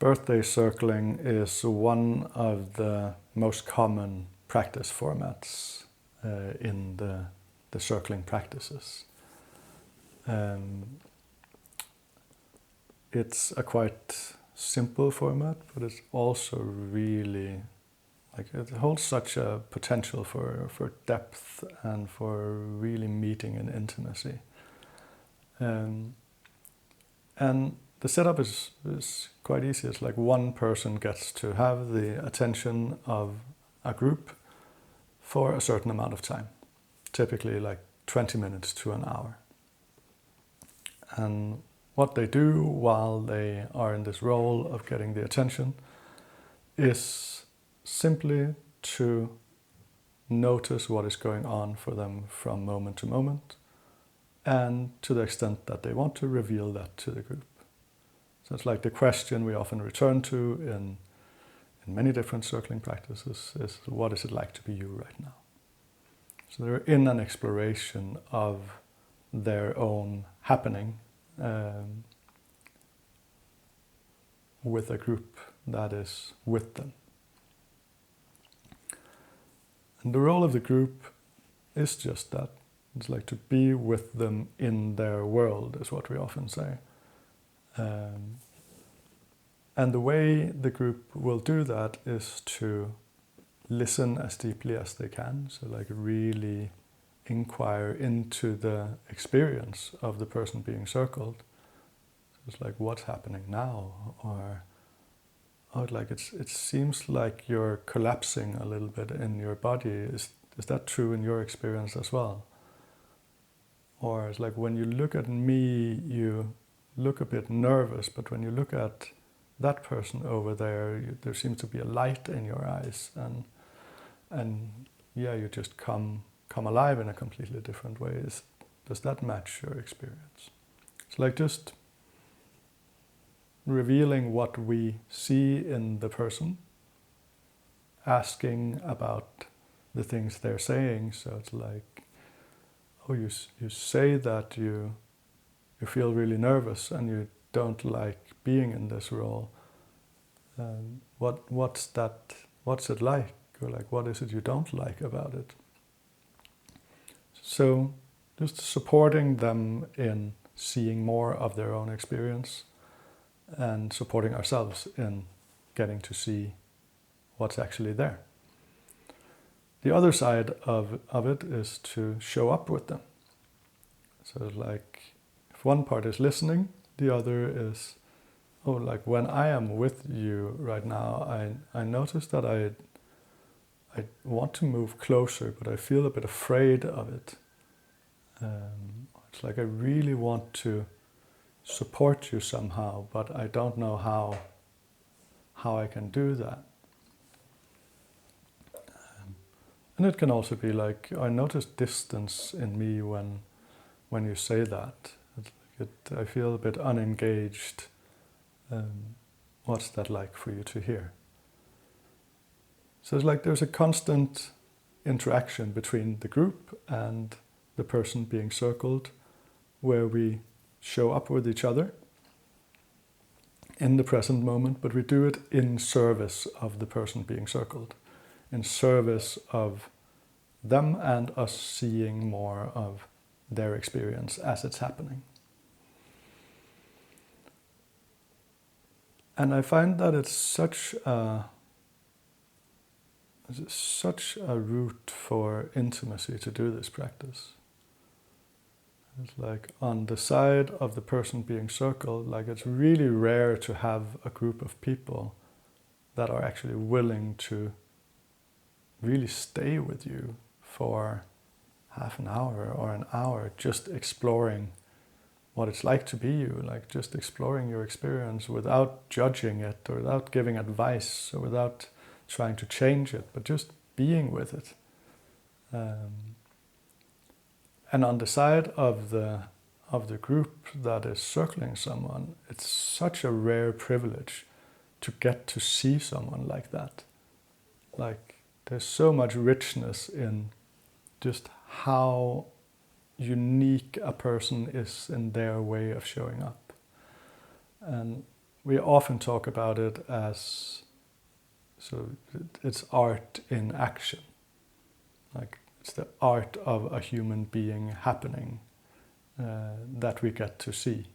birthday circling is one of the most common practice formats in the circling practices. It's a quite simple format, but it's also really, like, it holds such a potential for depth and for really meeting in intimacy. And the setup is quite easy. It's like one person gets to have the attention of a group for a certain amount of time, typically like 20 minutes to an hour. And what they do while they are in this role of getting the attention is simply to notice what is going on for them from moment to moment, and to the extent that they want to reveal that to the group. So it's like the question we often return to in many different circling practices is, what is it like to be you right now? So they're in an exploration of their own happening with a group that is with them. And the role of the group is just that. It's like to be with them in their world, is what we often say. And the way the group will do that is to listen as deeply as they can. So like really inquire into the experience of the person being circled. So it's like, what's happening now? Or like it seems like you're collapsing a little bit in your body. Is that true in your experience as well? Or it's like, when you look at me, you look a bit nervous, but when you look at that person over there, there seems to be a light in your eyes, and yeah, you just come alive in a completely different way. Does that match your experience? It's like just revealing what we see in the person, asking about the things they're saying. So it's like, oh, you say that you feel really nervous and you don't like being in this role. What's it like? Or like, what is it you don't like about it? So just supporting them in seeing more of their own experience, and supporting ourselves in getting to see what's actually there. The other side of it is to show up with them. So like, if one part is listening, the other is, oh, like when I am with you right now, I notice that I want to move closer, but I feel a bit afraid of it. It's like I really want to support you somehow, but I don't know how I can do that. And it can also be like, I notice distance in me when you say that. I feel a bit unengaged. What's that like for you to hear? So it's like there's a constant interaction between the group and the person being circled, where we show up with each other in the present moment, but we do it in service of the person being circled, in service of them and us seeing more of their experience as it's happening. And I find that it's such a route for intimacy to do this practice. It's like on the side of the person being circled, like it's really rare to have a group of people that are actually willing to really stay with you for half an hour or an hour, just exploring what it's like to be you, like just exploring your experience without judging it or without giving advice or without trying to change it, but just being with it. And on the side of the group that is circling someone, it's such a rare privilege to get to see someone like that. Like there's so much richness in just how unique a person is in their way of showing up. And we often talk about it as, so it's art in action. Like it's the art of a human being happening that we get to see.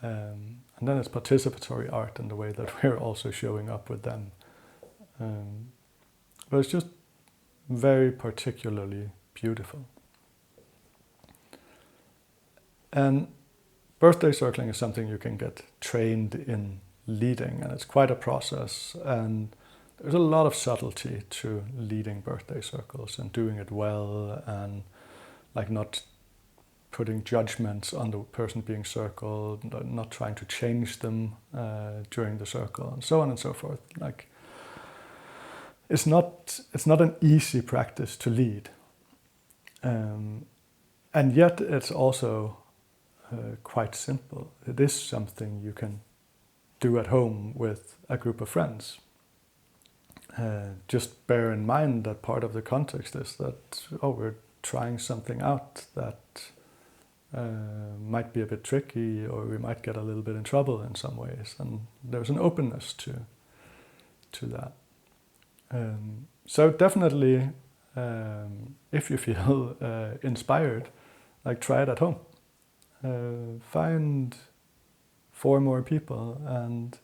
And then it's participatory art in the way that we're also showing up with them. But it's just very particularly beautiful. And birthday circling is something you can get trained in leading, and it's quite a process. And there's a lot of subtlety to leading birthday circles and doing it well, and like not putting judgments on the person being circled, not trying to change them during the circle, and so on and so forth. Like it's not an easy practice to lead, and yet it's also quite simple. It is something you can do at home with a group of friends. Just bear in mind that part of the context is that, we're trying something out that might be a bit tricky, or we might get a little bit in trouble in some ways, and there's an openness to that. So definitely, if you feel inspired, like try it at home. Find 4 more people and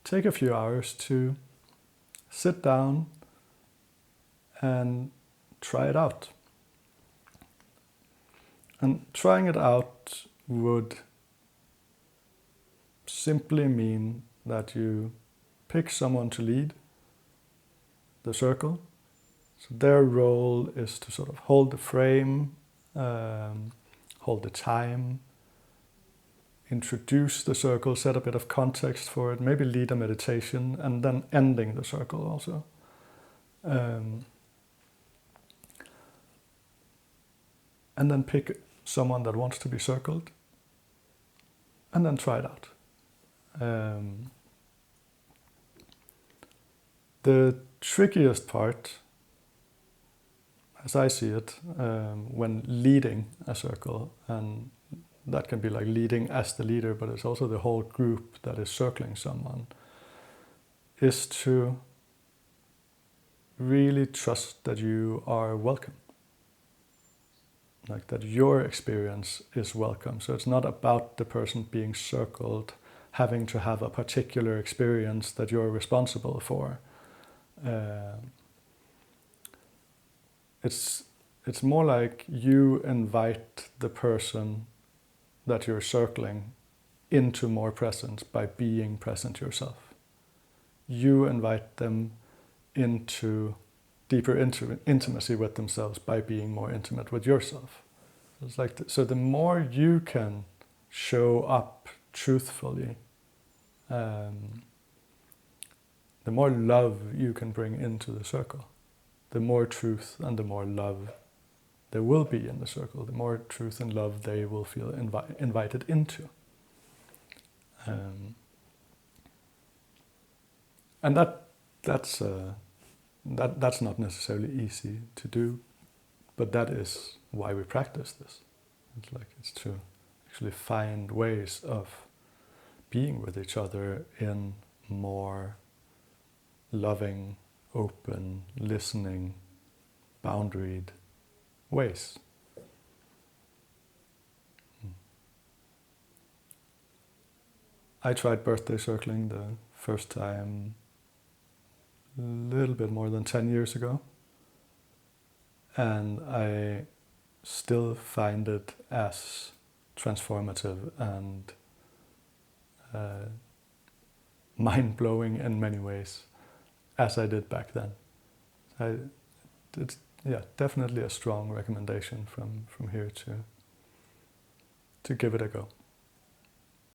take a few hours to sit down and try it out. And trying it out would simply mean that you pick someone to lead the circle. So their role is to sort of hold the frame, hold the time, introduce the circle, set a bit of context for it, maybe lead a meditation, and then ending the circle also. And then pick someone that wants to be circled, and then try it out. The trickiest part, as I see it, when leading a circle, and that can be like leading as the leader, but it's also the whole group that is circling someone, is to really trust that you are welcome. Like that your experience is welcome. So it's not about the person being circled having to have a particular experience that you're responsible for. It's more like you invite the person that you're circling into more presence by being present yourself. You invite them into deeper intimacy with themselves by being more intimate with yourself. It's like so the more you can show up truthfully, the more love you can bring into the circle. The more truth and the more love there will be in the circle, the more truth and love they will feel invited into. And that's not necessarily easy to do, but that is why we practice this. It's to actually find ways of being with each other in more loving, open, listening, boundaried ways. I tried birthday circling the first time a little bit more than 10 years ago, and I still find it as transformative and mind-blowing in many ways as I did back then. It's definitely a strong recommendation from here to give it a go.